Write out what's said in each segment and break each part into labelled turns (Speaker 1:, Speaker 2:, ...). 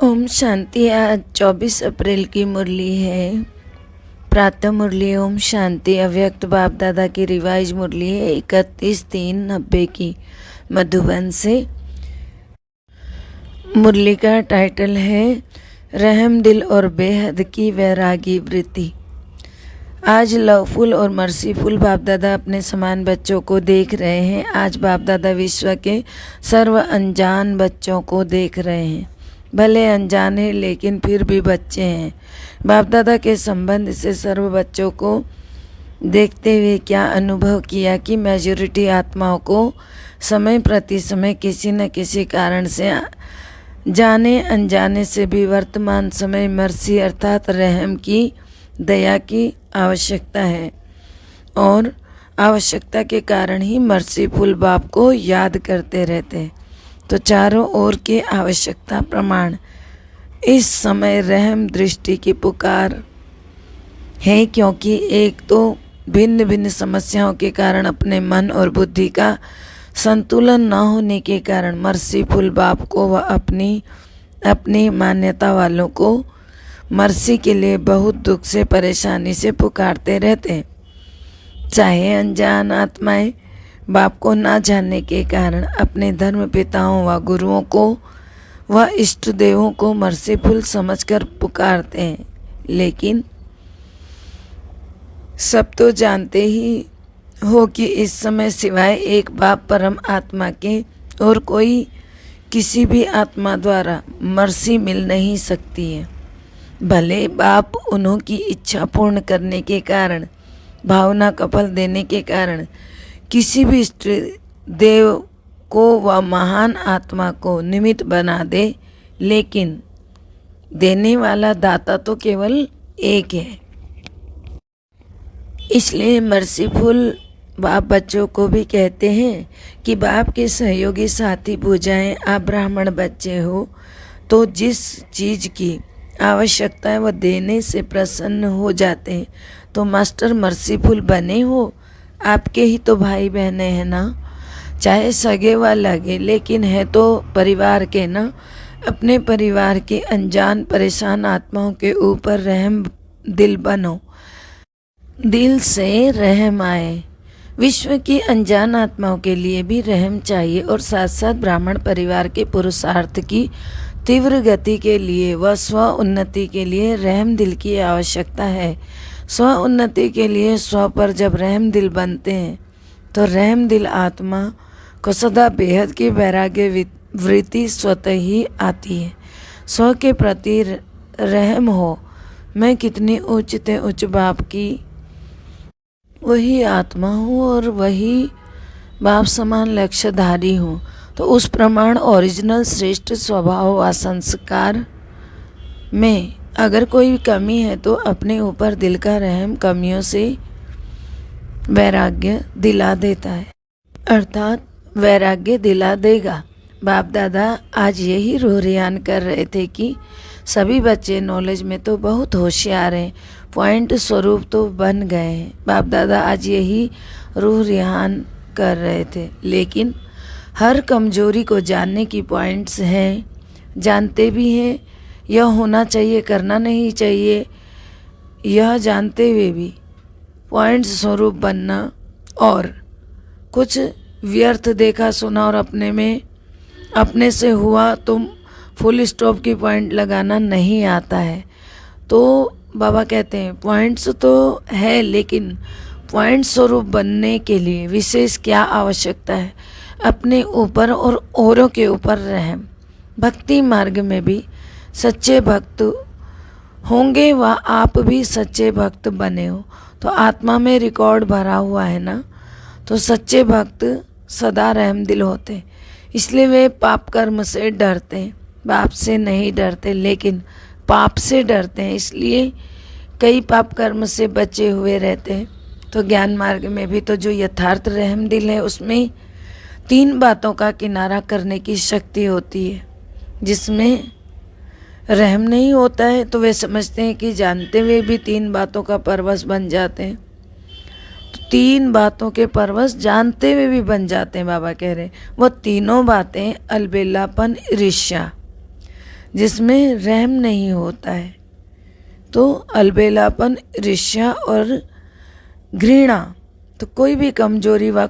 Speaker 1: ओम शांति। आज 24 अप्रैल की मुरली है। प्रातः मुरली ओम शांति। अव्यक्त बाप दादा की रिवाइज मुरली है 31/3/90 की मधुबन से। मुरली का टाइटल है रहम दिल और बेहद की वैरागी वृत्ति। आज लवफुल और मर्सीफुल बाप दादा अपने समान बच्चों को देख रहे हैं। आज बाप दादा विश्व के सर्व अनजान बच्चों को देख रहे हैं। भले अनजान है लेकिन फिर भी बच्चे हैं। बाप दादा के संबंध से सर्व बच्चों को देखते हुए क्या अनुभव किया कि मेजॉरिटी आत्माओं को समय प्रति समय किसी न किसी कारण से जाने अनजाने से भी वर्तमान समय मर्सी अर्थात रहम की दया की आवश्यकता है और आवश्यकता के कारण ही मर्सीफुल बाप को याद करते रहते हैं। तो चारों ओर के आवश्यकता प्रमाण इस समय रहम दृष्टि की पुकार है, क्योंकि एक तो भिन्न भिन्न समस्याओं के कारण अपने मन और बुद्धि का संतुलन न होने के कारण मर्सीफुल बाप को व अपनी मान्यता वालों को मर्सी के लिए बहुत दुख से परेशानी से पुकारते रहते हैं। चाहे अनजान आत्माएं बाप को ना जानने के कारण अपने धर्म पिताओं व गुरुओं को व इष्ट देवों को मर्सीफुल समझकर पुकारते हैं, लेकिन सब तो जानते ही हो कि इस समय सिवाय एक बाप परम आत्मा के और कोई किसी भी आत्मा द्वारा मर्सी मिल नहीं सकती है। भले बाप उन्हों की इच्छा पूर्ण करने के कारण भावना का फल देने के कारण किसी भी इष्ट देव को व महान आत्मा को निमित्त बना दे, लेकिन देने वाला दाता तो केवल एक है। इसलिए मर्सीफुल बाप बच्चों को भी कहते हैं कि बाप के सहयोगी साथी पूजाएं। आप ब्राह्मण बच्चे हो तो जिस चीज़ की आवश्यकता है वह देने से प्रसन्न हो जाते हैं। तो मास्टर मर्सीफुल बने हो, आपके ही तो भाई बहनें हैं ना, चाहे सगे व लगे, लेकिन है तो परिवार के ना। अपने परिवार के अनजान परेशान आत्माओं के ऊपर रहम दिल बनो, दिल से रहम आए। विश्व की अनजान आत्माओं के लिए भी रहम चाहिए और साथ साथ ब्राह्मण परिवार के पुरुषार्थ की तीव्र गति के लिए व स्व उन्नति के लिए रहम दिल की आवश्यकता है। स्व उन्नति के लिए स्व पर जब रहम दिल बनते हैं तो रहम दिल आत्मा को सदा बेहद की वैराग्य वृत्ति स्वतः ही आती है। स्व के प्रति रहम हो। मैं कितनी उच्च ते उच्च बाप की वही आत्मा हूँ और वही बाप समान लक्ष्यधारी हूँ। तो उस प्रमाण ओरिजिनल श्रेष्ठ स्वभाव व संस्कार में अगर कोई कमी है तो अपने ऊपर दिल का रहम कमियों से वैराग्य दिला देता है, अर्थात वैराग्य दिला देगा। बाप दादा आज यही रूहरियान कर रहे थे कि सभी बच्चे नॉलेज में तो बहुत होशियार हैं, पॉइंट स्वरूप तो बन गए हैं। बाप दादा आज यही रूहरियान कर रहे थे, लेकिन हर कमजोरी को जानने की पॉइंट्स हैं, जानते भी हैं यह होना चाहिए करना नहीं चाहिए, यह जानते हुए भी पॉइंट स्वरूप बनना और कुछ व्यर्थ देखा सुना और अपने से हुआ तुम फुल स्टॉप की पॉइंट लगाना नहीं आता है। तो बाबा कहते हैं पॉइंट्स तो है, लेकिन पॉइंट स्वरूप बनने के लिए विशेष क्या आवश्यकता है? अपने ऊपर और औरों के ऊपर रहम। भक्ति मार्ग में भी सच्चे भक्त होंगे व आप भी सच्चे भक्त बने हो तो आत्मा में रिकॉर्ड भरा हुआ है ना। तो सच्चे भक्त सदा रहम दिल होते, इसलिए वे पाप कर्म से डरते हैं। बाप से नहीं डरते लेकिन पाप से डरते हैं, इसलिए कई पाप कर्म से बचे हुए रहते हैं। तो ज्ञान मार्ग में भी तो जो यथार्थ रहम दिल है उसमें 3 बातों का किनारा करने की शक्ति होती है। जिसमें रहम नहीं होता है तो वे समझते हैं कि जानते हुए भी 3 बातों का परवश बन जाते हैं। तो 3 बातों के परवश जानते हुए भी बन जाते हैं। बाबा कह रहे हैं वो तीनों बातें अलबेलापन, ईर्ष्या, जिसमें रहम नहीं होता है, तो अलबेलापन, ईर्ष्या और घृणा, तो कोई भी कमजोरी व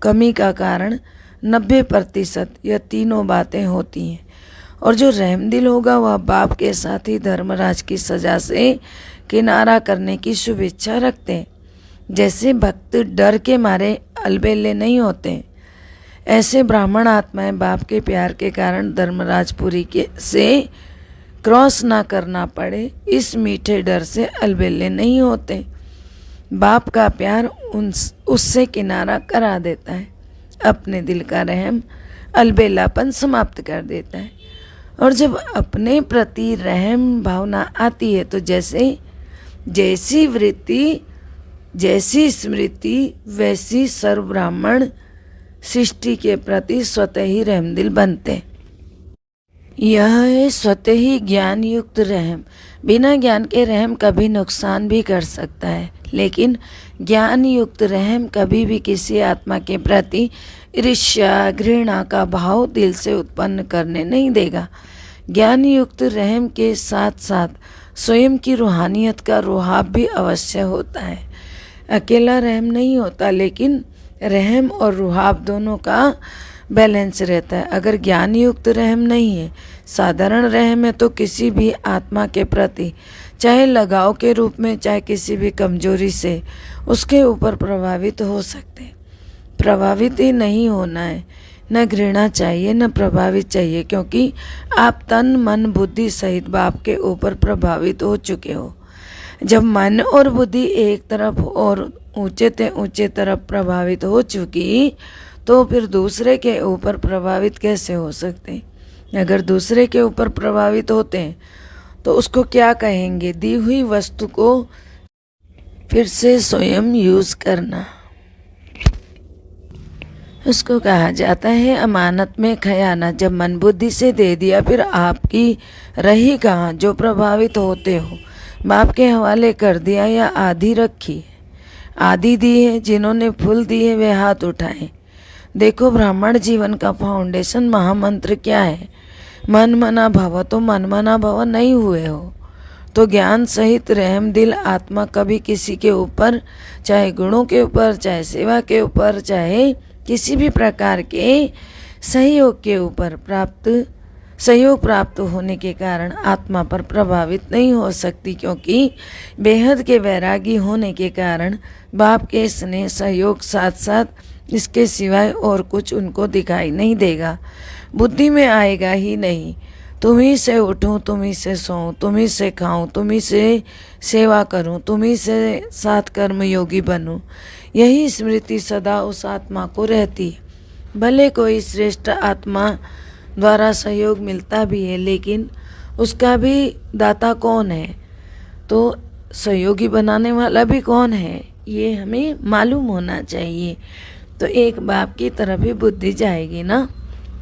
Speaker 1: कमी का कारण 90% यह तीनों बातें होती हैं। और जो रहमदिल होगा वह बाप के साथ ही धर्मराज की सजा से किनारा करने की शुभेच्छा रखते हैं। जैसे भक्त डर के मारे अलबेले नहीं होते, ऐसे ब्राह्मण आत्माएं बाप के प्यार के कारण धर्मराजपुरी के से क्रॉस ना करना पड़े, इस मीठे डर से अलबेले नहीं होते। बाप का प्यार उससे किनारा करा देता है, अपने दिल का रहम अलबेलापन समाप्त कर देता है। और जब अपने प्रति रहम भावना आती है तो जैसी वृत्ति, जैसी स्मृति, वैसी सर्व ब्राह्मण सृष्टि के प्रति स्वतः ही रहमदिल बनते। यह है स्वतः ही ज्ञान युक्त रहम। बिना ज्ञान के रहम कभी नुकसान भी कर सकता है, लेकिन ज्ञान युक्त रहम कभी भी किसी आत्मा के प्रति ईर्ष्या, घृणा का भाव दिल से उत्पन्न करने नहीं देगा। ज्ञान युक्त रहम के साथ साथ स्वयं की रूहानियत का रुहाब भी अवश्य होता है। अकेला रहम नहीं होता, लेकिन रहम और रुहाब दोनों का बैलेंस रहता है। अगर ज्ञान युक्त रहम नहीं है, साधारण रहम है, तो किसी भी आत्मा के प्रति चाहे लगाव के रूप में, चाहे किसी भी कमजोरी से उसके ऊपर प्रभावित हो सकते हैं। प्रभावित ही नहीं होना है, न घृणा चाहिए न प्रभावित चाहिए, क्योंकि आप तन मन बुद्धि सहित बाप के ऊपर प्रभावित हो चुके हो। जब मन और बुद्धि एक तरफ और ऊंचे तरफ प्रभावित हो चुकी, तो फिर दूसरे के ऊपर प्रभावित कैसे हो सकते हैं। अगर दूसरे के ऊपर प्रभावित होते हैं तो उसको क्या कहेंगे? दी हुई वस्तु को फिर से स्वयं यूज करना, उसको कहा जाता है अमानत में खयाना। जब मन बुद्धि से दे दिया, फिर आपकी रही कहाँ? जो प्रभावित होते हो, बाप के हवाले कर दिया या आधी रखी? आधी दी है। जिन्होंने फूल दिए वे हाथ उठाएं। देखो, ब्राह्मण जीवन का फाउंडेशन महामंत्र क्या है? मन मना भव। तो मन मना भव नहीं हुए हो तो ज्ञान सहित रहम दिल आत्मा कभी किसी के ऊपर, चाहे गुणों के ऊपर, चाहे सेवा के ऊपर, चाहे किसी भी प्रकार के सहयोग के ऊपर सहयोग प्राप्त होने के कारण आत्मा पर प्रभावित नहीं हो सकती, क्योंकि बेहद के वैरागी होने के कारण बाप के स्नेह सहयोग साथ साथ इसके सिवाय और कुछ उनको दिखाई नहीं देगा, बुद्धि में आएगा ही नहीं। तुम्ही से उठूं, तुम्ही से सोऊं, तुम्ही से खाऊं, तुम्ही से सेवा करूं, तुम्ही से साथ कर्म योगी बनूं, यही स्मृति सदा उस आत्मा को रहती है। भले कोई श्रेष्ठ आत्मा द्वारा सहयोग मिलता भी है, लेकिन उसका भी दाता कौन है, तो सहयोगी बनाने वाला भी कौन है, ये हमें मालूम होना चाहिए। तो एक बाप की तरफ ही बुद्धि जाएगी ना,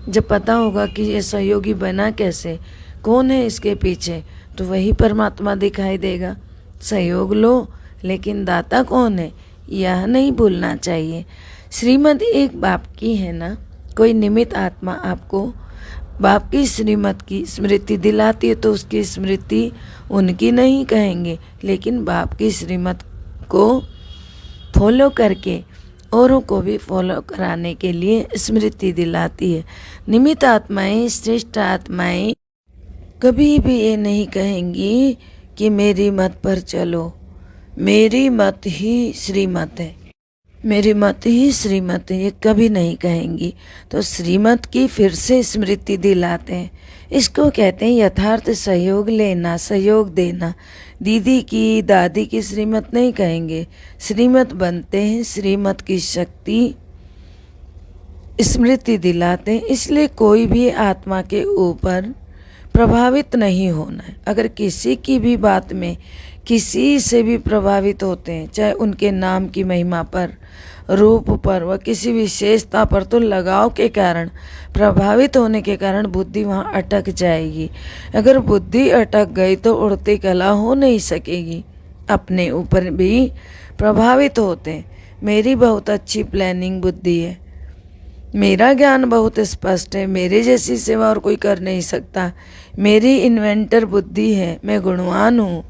Speaker 1: जब पता होगा कि ये सहयोगी बना कैसे, कौन है इसके पीछे, तो वही परमात्मा दिखाई देगा। सहयोग लो, लेकिन दाता कौन है यह नहीं भूलना चाहिए। श्रीमत एक बाप की है ना, कोई निमित्त आत्मा आपको बाप की श्रीमत की स्मृति दिलाती है तो उसकी स्मृति उनकी नहीं कहेंगे, लेकिन बाप की श्रीमत को फॉलो करके औरों को भी फॉलो कराने के लिए स्मृति दिलाती है। निमित्त आत्माएं, श्रेष्ठ आत्माएं कभी भी ये नहीं कहेंगी कि मेरी मत पर चलो, मेरी मत ही श्रीमत है, मेरी मत ही श्रीमत है, ये कभी नहीं कहेंगी। तो श्रीमत की फिर से स्मृति दिलाते हैं। इसको कहते हैं यथार्थ सहयोग लेना, सहयोग देना। दीदी की, दादी की श्रीमत नहीं कहेंगे, श्रीमत बनते हैं। श्रीमत की शक्ति स्मृति दिलाते हैं। इसलिए कोई भी आत्मा के ऊपर प्रभावित नहीं होना है। अगर किसी की भी बात में किसी से भी प्रभावित होते हैं, चाहे उनके नाम की महिमा पर, रूप पर व किसी विशेषता पर, तो लगाव के कारण, प्रभावित होने के कारण बुद्धि वहाँ अटक जाएगी। अगर बुद्धि अटक गई तो उड़ती कला हो नहीं सकेगी। अपने ऊपर भी प्रभावित होते हैं। मेरी बहुत अच्छी प्लानिंग बुद्धि है, मेरा ज्ञान बहुत स्पष्ट है, मेरे जैसी सेवा और कोई कर नहीं सकता। मेरी इन्वेंटर बुद्धि है, मैं गुणवान हूँ।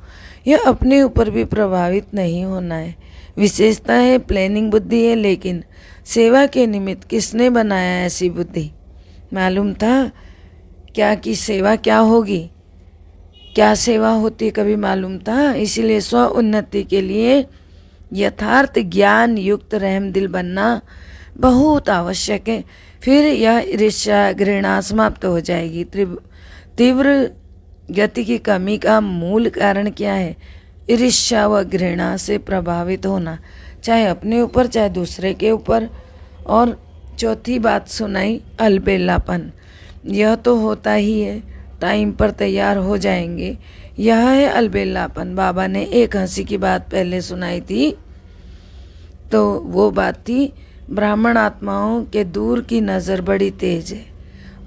Speaker 1: यह अपने ऊपर भी प्रभावित नहीं होना है। विशेषता है, प्लानिंग बुद्धि है, लेकिन सेवा के निमित्त किसने बनाया ऐसी बुद्धि? मालूम था क्या कि सेवा क्या होगी, क्या सेवा होती है, कभी मालूम था? इसीलिए स्व उन्नति के लिए यथार्थ ज्ञान युक्त रहम दिल बनना बहुत आवश्यक है। फिर यह ईर्ष्या घृणा समाप्त हो जाएगी। तीव्र गति की कमी का मूल कारण क्या है? ईर्ष्या व घृणा से प्रभावित होना, चाहे अपने ऊपर चाहे दूसरे के ऊपर। और चौथी बात सुनाई, अलबेलापन। यह तो होता ही है, टाइम पर तैयार हो जाएंगे, यह है अलबेलापन। बाबा ने एक हंसी की बात पहले सुनाई थी, तो वो बात थी, ब्राह्मण आत्माओं के दूर की नज़र बड़ी तेज है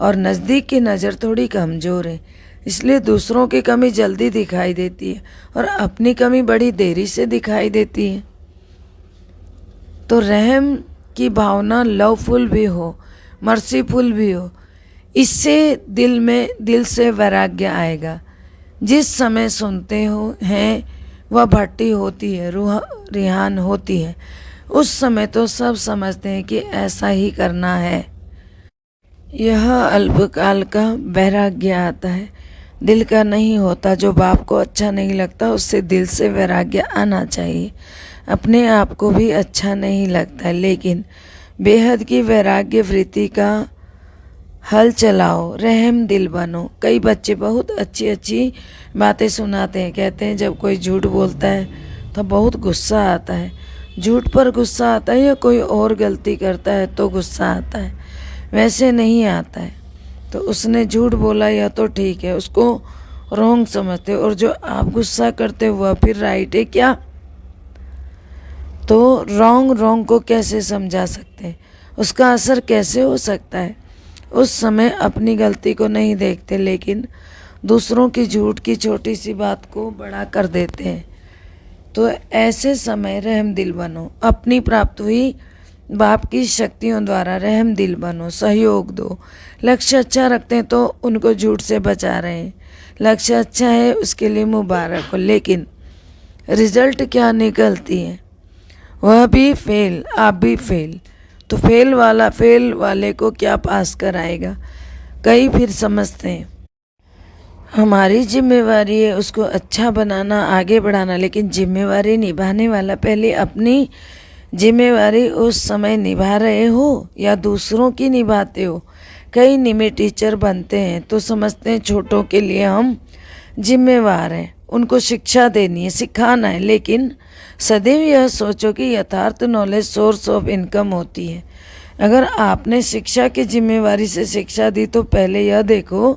Speaker 1: और नज़दीक की नज़र थोड़ी कमज़ोर है। इसलिए दूसरों की कमी जल्दी दिखाई देती है और अपनी कमी बड़ी देरी से दिखाई देती है। तो रहम की भावना लवफुल भी हो, मर्सीफुल भी हो, इससे दिल से वैराग्य आएगा। जिस समय सुनते हो हैं वह भट्टी होती है, रूह रिहान होती है, उस समय तो सब समझते हैं कि ऐसा ही करना है। यह अल्पकाल का वैराग्य आता है, दिल का नहीं होता। जो बाप को अच्छा नहीं लगता उससे दिल से वैराग्य आना चाहिए। अपने आप को भी अच्छा नहीं लगता, लेकिन बेहद की वैराग्य वृत्ति का हल चलाओ, रहम दिल बनो। कई बच्चे बहुत अच्छी अच्छी बातें सुनाते हैं, कहते हैं जब कोई झूठ बोलता है तो बहुत गुस्सा आता है। झूठ पर गुस्सा आता है या कोई और गलती करता है तो गुस्सा आता है, वैसे नहीं आता है। तो उसने झूठ बोला या तो ठीक है, उसको रॉन्ग समझते, और जो आप गुस्सा करते हो वह फिर राइट है क्या? तो रॉन्ग को कैसे समझा सकते हैं, उसका असर कैसे हो सकता है? उस समय अपनी गलती को नहीं देखते, लेकिन दूसरों की झूठ की छोटी सी बात को बड़ा कर देते हैं। तो ऐसे समय रहम दिल बनो, अपनी प्राप्त हुई बाप की शक्तियों द्वारा रहम दिल बनो, सहयोग दो। लक्ष्य अच्छा रखते हैं तो उनको झूठ से बचा रहे हैं, लक्ष्य अच्छा है उसके लिए मुबारक हो, लेकिन रिजल्ट क्या निकलती है? वह भी फेल, आप भी फेल। तो फेल वाले को क्या पास कराएगा? कई फिर समझते हैं हमारी जिम्मेवारी है उसको अच्छा बनाना, आगे बढ़ाना, लेकिन जिम्मेवारी निभाने वाला पहले अपनी जिम्मेवारी उस समय निभा रहे हो या दूसरों की निभाते हो? कई निमे टीचर बनते हैं तो समझते हैं छोटों के लिए हम जिम्मेवार हैं, उनको शिक्षा देनी है, सिखाना है, लेकिन सदैव यह सोचो कि यथार्थ नॉलेज सोर्स ऑफ इनकम होती है। अगर आपने शिक्षा की जिम्मेवारी से शिक्षा दी तो पहले यह देखो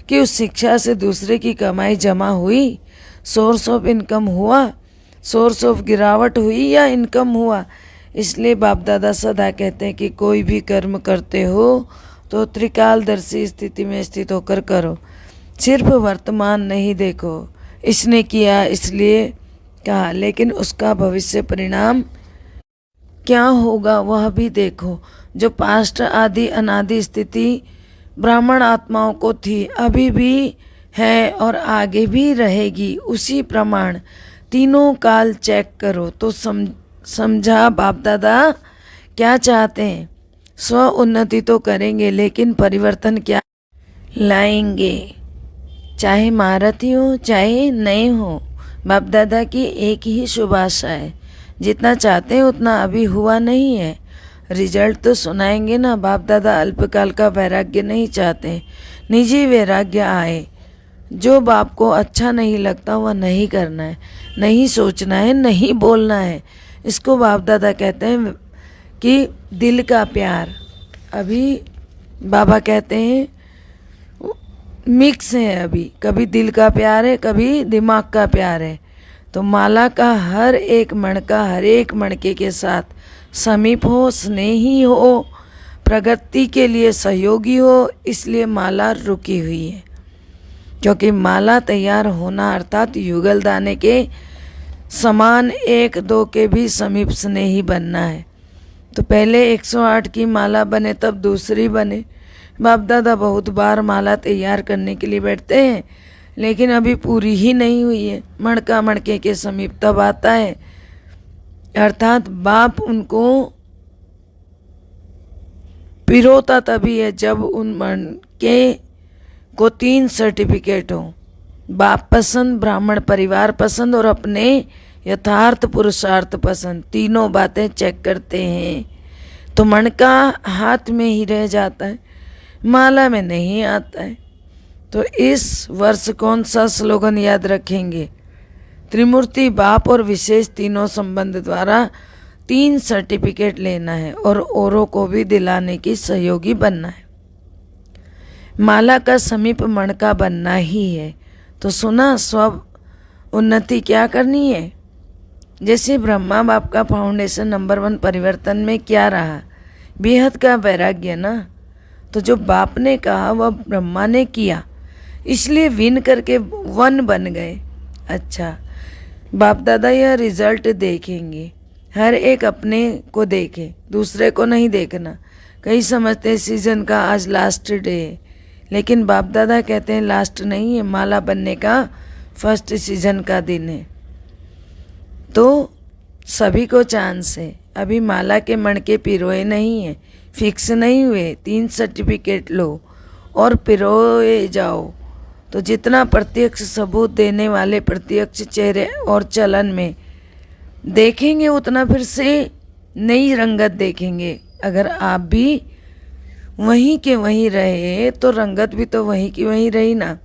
Speaker 1: कि उस शिक्षा से दूसरे की कमाई जमा हुई, सोर्स ऑफ इनकम हुआ, सोर्स ऑफ गिरावट हुई या इनकम हुआ। इसलिए बाप दादा सदा कहते हैं कि कोई भी कर्म करते हो तो त्रिकालदर्शी स्थिति में स्थित होकर करो, सिर्फ वर्तमान नहीं देखो। इसने किया इसलिए कहा, लेकिन उसका भविष्य परिणाम क्या होगा वह भी देखो। जो पास्ट आदि अनादि स्थिति ब्राह्मण आत्माओं को थी, अभी भी है और आगे भी रहेगी, उसी प्रमाण तीनों काल चेक करो तो समझा बाप दादा क्या चाहते हैं। स्व उन्नति तो करेंगे, लेकिन परिवर्तन क्या लाएंगे? चाहे महारथी हो चाहे नए हो, बाप दादा की एक ही शुभ आशा है, जितना चाहते हैं उतना अभी हुआ नहीं है। रिजल्ट तो सुनाएंगे ना। बाप दादा अल्पकाल का वैराग्य नहीं चाहते, निजी वैराग्य आए। जो बाप को अच्छा नहीं लगता वह नहीं करना है, नहीं सोचना है, नहीं बोलना है। इसको बाप दादा कहते हैं कि दिल का प्यार। अभी बाबा कहते हैं मिक्स है, अभी कभी दिल का प्यार है, कभी दिमाग का प्यार है। तो माला का हर एक मणका हर एक मणके के साथ समीप हो, स्नेही हो, प्रगति के लिए सहयोगी हो, इसलिए माला रुकी हुई है। क्योंकि माला तैयार होना अर्थात युगल दाने के समान एक दो के भी समीप स्नेही बनना है। तो पहले 108 की माला बने तब दूसरी बने। बाप दादा बहुत बार माला तैयार करने के लिए बैठते हैं, लेकिन अभी पूरी ही नहीं हुई है। मणका मणके के समीप तब आता है, अर्थात बाप उनको पिरोता तभी है जब उन मणके को 3 सर्टिफिकेट हो, बाप पसंद, ब्राह्मण परिवार पसंद और अपने यथार्थ पुरुषार्थ पसंद। तीनों बातें चेक करते हैं तो मणका हाथ में ही रह जाता है, माला में नहीं आता है। तो इस वर्ष कौन सा स्लोगन याद रखेंगे? त्रिमूर्ति बाप और विशेष तीनों संबंध द्वारा 3 सर्टिफिकेट लेना है और औरों को भी दिलाने की सहयोगी बनना है। माला का समीप मणका बनना ही है। तो सुना, स्व उन्नति क्या करनी है? जैसे ब्रह्मा बाप का फाउंडेशन नंबर 1 परिवर्तन में क्या रहा? बेहद का वैराग्य ना। तो जो बाप ने कहा वह ब्रह्मा ने किया, इसलिए विन करके 1 बन गए। अच्छा, बाप दादा यह रिजल्ट देखेंगे, हर एक अपने को देखे, दूसरे को नहीं देखना। कई समझते सीजन का आज लास्ट डे है, लेकिन बाप दादा कहते हैं लास्ट नहीं है, माला बनने का फर्स्ट सीजन का दिन है। तो सभी को चांस है। अभी माला के मणके पिरोए नहीं है, फिक्स नहीं हुए, 3 सर्टिफिकेट लो और पिरोए जाओ। तो जितना प्रत्यक्ष सबूत देने वाले प्रत्यक्ष चेहरे और चलन में देखेंगे, उतना फिर से नई रंगत देखेंगे। अगर आप भी वहीं के वहीं रहे तो रंगत भी तो वहीं की वहीं रही ना।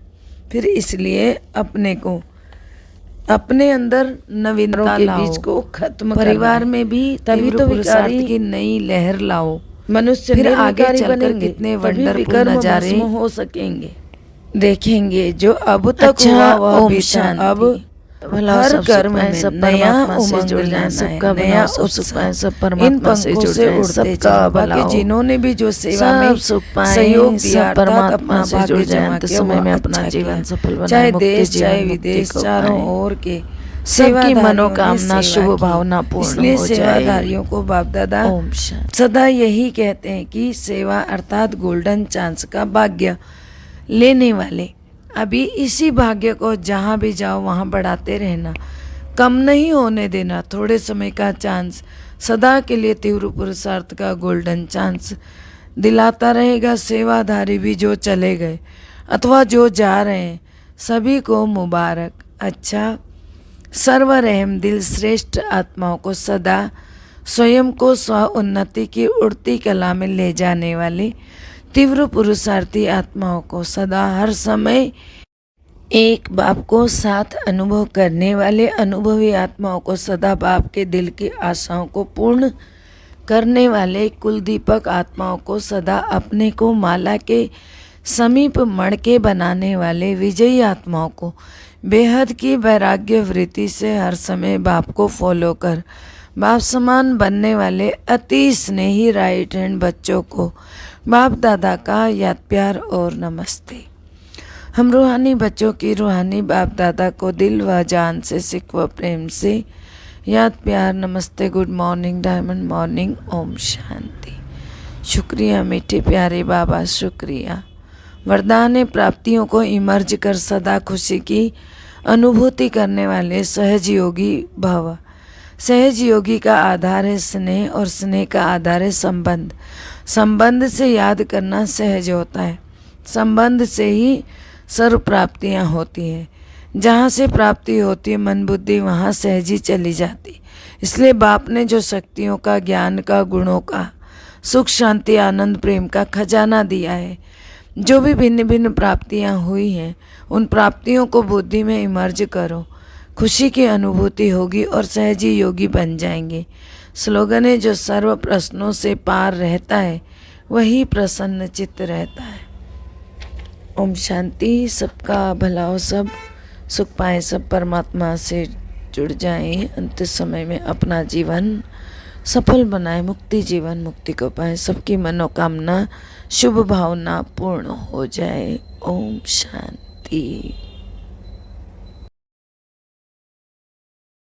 Speaker 1: फिर इसलिए अपने को, अपने अंदर नवीनता के बीज को खत्म, परिवार में भी तभी तो पुरुषार्थ की नई लहर लाओ। मनुष्य फिर आगे चलकर कितने वंडरफुल नजारे हो सकेंगे देखेंगे। जो अब तक हुआ वह भी अब हर कर्म में सब नया उमंग जुड़ जाना, नया उत्साह, सब परमात्मा से जुड़ जाए, सबका भला। जिन्होंने भी जो सेवा में सहयोग दिया, परमात्मा से जुड़ जाए, समय में अपना जीवन सफल बनाए। चाहे देश चाहे विदेश, चारों ओर के सबकी मनोकामना शुभ भावना पूर्ण हो जाए। इसलिए सेवाधारियों को बाप दादा सदा यही कहते हैं कि सेवा अर्थात गोल्डन चांस का भाग्य लेने वाले। अभी इसी भाग्य को जहाँ भी जाओ वहाँ बढ़ाते रहना, कम नहीं होने देना। थोड़े समय का चांस सदा के लिए तीव्र पुरुषार्थ का गोल्डन चांस दिलाता रहेगा। सेवाधारी भी जो चले गए अथवा जो जा रहे हैं, सभी को मुबारक। अच्छा, सर्व रहम दिल श्रेष्ठ आत्माओं को सदा स्वयं को स्व उन्नति की उड़ती कला में ले जाने वाले तीव्र पुरुषार्थी आत्माओं को सदा हर समय एक बाप को साथ अनुभव करने वाले अनुभवी आत्माओं को सदा बाप के दिल की आशाओं को पूर्ण करने वाले कुलदीपक आत्माओं को सदा अपने को माला के समीप मणके बनाने वाले विजयी आत्माओं को बेहद की वैराग्य वृत्ति से हर समय बाप को फॉलो कर बाप समान बनने वाले अति स्नेही राइट हैंड बच्चों को बाप दादा का याद प्यार और नमस्ते। हम रूहानी बच्चों की रूहानी बाप दादा को दिल व जान से सिख व प्रेम से याद प्यार नमस्ते, good morning, diamond morning, Om Shanti. शुक्रिया मीठे प्यारे बाबा, शुक्रिया। वरदान प्राप्तियों को इमर्ज कर सदा खुशी की अनुभूति करने वाले सहज योगी भव। सहज योगी का आधार है स्नेह और स्नेह का आधार है संबंध। संबंध से याद करना सहज होता है, संबंध से ही सर्व प्राप्तियाँ होती हैं। जहाँ से प्राप्ति होती है मन बुद्धि वहाँ सहज ही चली जाती। इसलिए बाप ने जो शक्तियों का, ज्ञान का, गुणों का, सुख शांति आनंद प्रेम का खजाना दिया है, जो भी भिन्न भिन्न प्राप्तियाँ हुई हैं उन प्राप्तियों को बुद्धि में इमर्ज करो, खुशी की अनुभूति होगी और सहजी योगी बन जाएंगे। स्लोगन है जो सर्व प्रश्नों से पार रहता है वही प्रसन्न चित्त रहता है। ओम शांति। सबका भला हो, सब सुख पाए, सब परमात्मा से जुड़ जाएं, अंत समय में अपना जीवन सफल बनाए, मुक्ति जीवन मुक्ति को पाए, सबकी मनोकामना शुभ भावना पूर्ण हो जाए। ओम शांति।